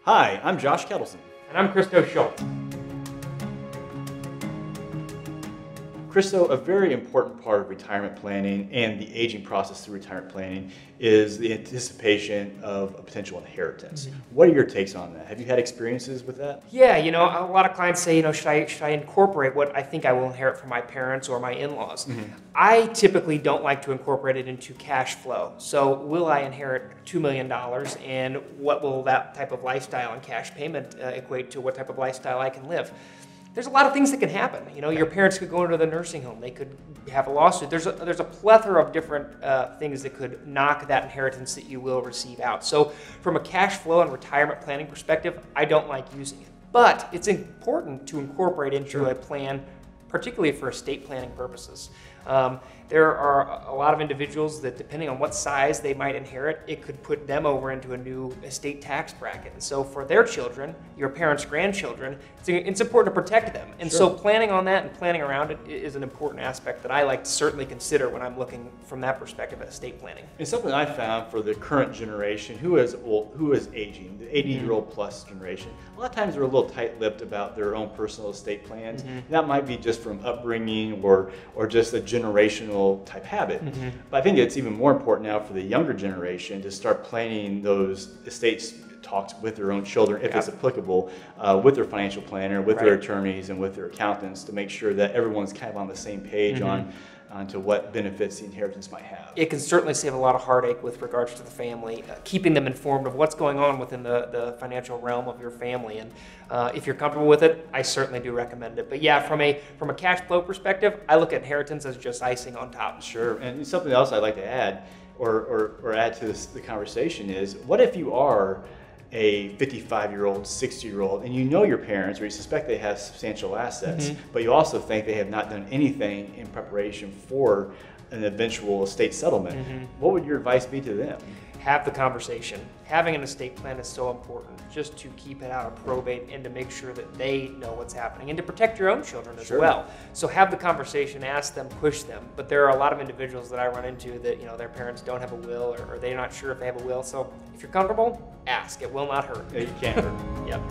Hi, I'm Josh Kettleson. And I'm Christo Schultz. Christo, a very important part of retirement planning and the aging process through retirement planning is the anticipation of a potential inheritance. What are your takes on that? Have you had experiences with that? Yeah, a lot of clients say, should I incorporate what I think I will inherit from my parents or my in-laws? I typically don't like to incorporate it into cash flow. So will I inherit $2 million, and what will that type of lifestyle and cash payment equate to what type of lifestyle I can live? There's a lot of things that can happen. Your parents could go into the nursing home. They could have a lawsuit. There's a plethora of different things that could knock that inheritance that you will receive out. So from a cash flow and retirement planning perspective, I don't like using it. But it's important to incorporate into a plan, particularly for estate planning purposes. There are a lot of individuals that, depending on what size they might inherit, it could put them over into a new estate tax bracket. And so for their children, your parents' grandchildren, it's important to protect them. And so planning on that and planning around it is an important aspect that I like to certainly consider when I'm looking from that perspective at estate planning. It's something I found for the current generation who is aging, the 80-year-old plus generation. A lot of times they're a little tight-lipped about their own personal estate plans. That might be just from upbringing or just a generational type habit. But I think it's even more important now for the younger generation to start planning those estates talks with their own children, if it's applicable, with their financial planner, with their attorneys, and with their accountants, to make sure that everyone's kind of on the same page onto what benefits the inheritance might have. It can certainly save a lot of heartache with regards to the family, keeping them informed of what's going on within the financial realm of your family. And if you're comfortable with it, I certainly do recommend it. But yeah, from a cash flow perspective, I look at inheritance as just icing on top. Sure, and something else I'd like to add, or add to the conversation is, what if you are a 55-year-old, 60-year-old, and you know your parents, or you suspect they have substantial assets, but you also think they have not done anything in preparation for an eventual estate settlement. What would your advice be to them? Have the conversation. Having an estate plan is so important, just to keep it out of probate and to make sure that they know what's happening and to protect your own children as well. So have the conversation, ask them, push them. But there are a lot of individuals that I run into that their parents don't have a will, or they're not sure if they have a will. So if you're comfortable, ask. It will not hurt. You can't hurt. Yep.